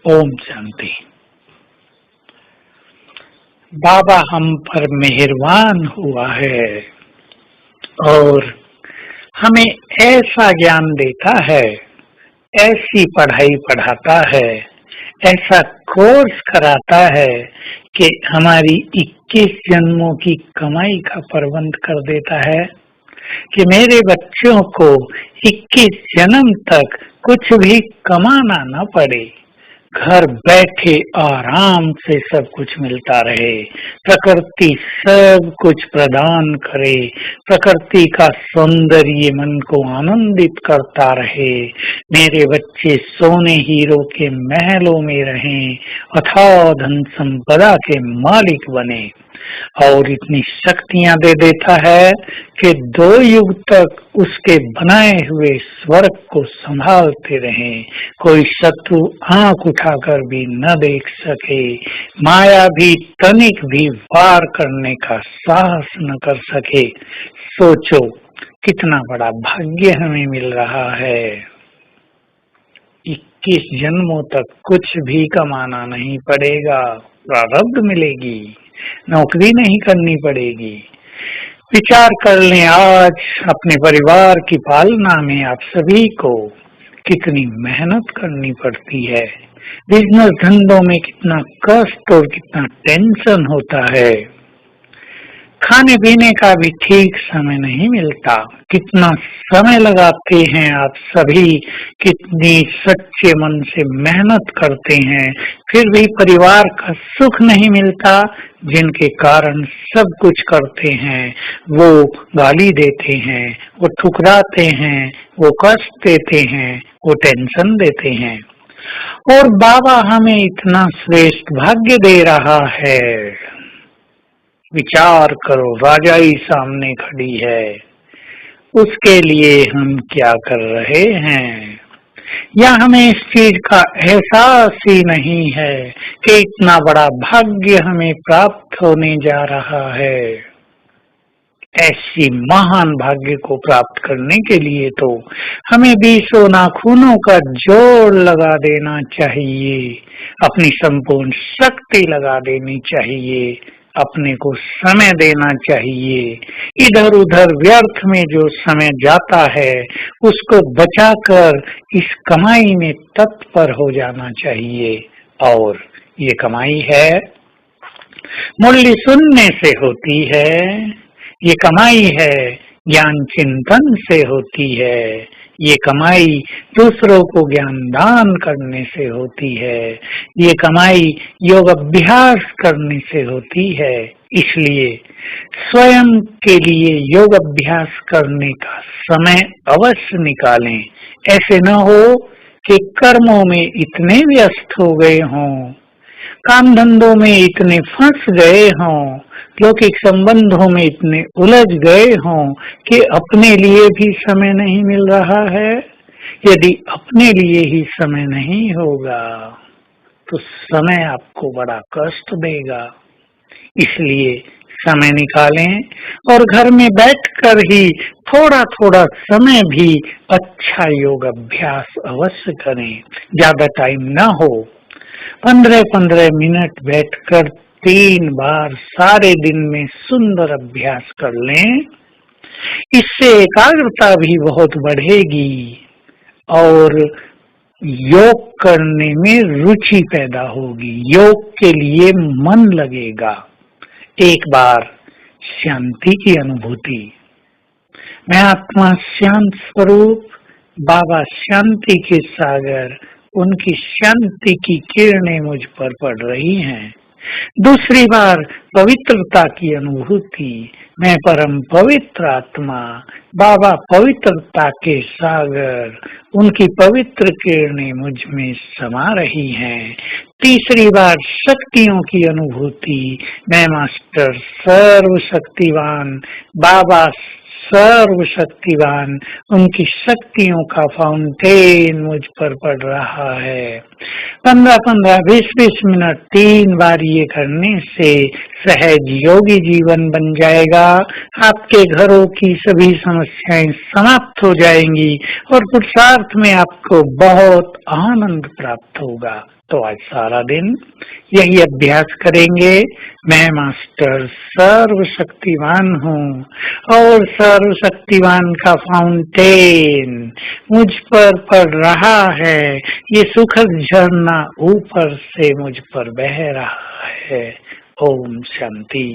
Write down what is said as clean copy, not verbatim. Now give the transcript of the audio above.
ओम शांति। बाबा हम पर मेहरबान हुआ है और हमें ऐसा ज्ञान देता है, ऐसी पढ़ाई पढ़ाता है, ऐसा कोर्स कराता है कि हमारी 21 जन्मों की कमाई का प्रबंध कर देता है कि मेरे बच्चों को 21 जन्म तक कुछ भी कमाना न पड़े, घर बैठे आराम से सब कुछ मिलता रहे, प्रकृति सब कुछ प्रदान करे, प्रकृति का सौंदर्य मन को आनंदित करता रहे, मेरे बच्चे सोने हीरो के महलों में रहें, अथाह धन संपदा के मालिक बने। और इतनी शक्तियां दे देता है कि 2 युग तक उसके बनाए हुए स्वर्ग को संभालते रहें, कोई शत्रु आंख उठाकर भी न देख सके, माया भी तनिक भी वार करने का साहस न कर सके। सोचो कितना बड़ा भाग्य हमें मिल रहा है। 21 जन्मों तक कुछ भी कमाना नहीं पड़ेगा, प्रारब्ध मिलेगी, नौकरी नहीं करनी पड़ेगी। विचार कर लें आज अपने परिवार की पालना में आप सभी को कितनी मेहनत करनी पड़ती है, बिजनेस धंधों में कितना कष्ट और कितना टेंशन होता है, खाने पीने का भी ठीक समय नहीं मिलता, कितना समय लगाते हैं आप सभी, कितनी सच्चे मन से मेहनत करते हैं, फिर भी परिवार का सुख नहीं मिलता। जिनके कारण सब कुछ करते हैं वो गाली देते हैं, वो ठुकराते हैं, वो कष्ट देते हैं, वो टेंशन देते हैं। और बाबा हमें इतना श्रेष्ठ भाग्य दे रहा है। विचार करो, राजाई सामने खड़ी है, उसके लिए हम क्या कर रहे हैं, या हमें इस चीज का एहसास ही नहीं है कि इतना बड़ा भाग्य हमें प्राप्त होने जा रहा है। ऐसी महान भाग्य को प्राप्त करने के लिए तो हमें 20 नाखूनों का जोड़ लगा देना चाहिए, अपनी संपूर्ण शक्ति लगा देनी चाहिए, अपने को समय देना चाहिए। इधर उधर व्यर्थ में जो समय जाता है उसको बचाकर इस कमाई में तत्पर हो जाना चाहिए। और ये कमाई है मूल्य सुनने से होती है, ये कमाई है ज्ञान चिंतन से होती है, ये कमाई दूसरों को ज्ञान दान करने से होती है, ये कमाई योग अभ्यास करने से होती है। इसलिए स्वयं के लिए योग अभ्यास करने का समय अवश्य निकालें। ऐसे न हो कि कर्मों में इतने व्यस्त हो गए हों, काम धंधों में इतने फंस गए हों, लौकिक संबंधों में इतने उलझ गए हों कि अपने लिए भी समय नहीं मिल रहा है। यदि अपने लिए ही समय नहीं होगा तो समय आपको बड़ा कष्ट देगा। इसलिए समय निकालें और घर में बैठकर ही थोड़ा थोड़ा समय भी अच्छा योग अभ्यास अवश्य करें। ज्यादा टाइम ना हो, 15-15 मिनट बैठकर 3 बार सारे दिन में सुंदर अभ्यास कर लें। इससे एकाग्रता भी बहुत बढ़ेगी और योग करने में रुचि पैदा होगी, योग के लिए मन लगेगा। एक बार शांति की अनुभूति, मैं आत्मा शांत स्वरूप, बाबा शांति के सागर, उनकी शांति की किरणें मुझ पर पड़ रही हैं। दूसरी बार पवित्रता की अनुभूति, मैं परम पवित्र आत्मा, बाबा पवित्रता के सागर, उनकी पवित्र किरणें मुझ में समा रही हैं। तीसरी बार शक्तियों की अनुभूति, मैं मास्टर सर्वशक्तिवान बाबा सर्वशक्तिवान उनकी शक्तियों का फाउंटेन मुझ पर पड़ रहा है। 15-15, 20-20 मिनट 3 बार ये करने से सहज योगी जीवन बन जाएगा। आपके घरों की सभी समस्याएं समाप्त हो जाएंगी और पुरुषार्थ में आपको बहुत आनंद प्राप्त होगा। तो आज सारा दिन यही अभ्यास करेंगे। मैं मास्टर सर्वशक्तिवान हूँ और सर्वशक्तिवान का फाउंटेन मुझ पर पड़ रहा है। ये सुखद झरना ऊपर से मुझ पर बह रहा है। ओम शांति।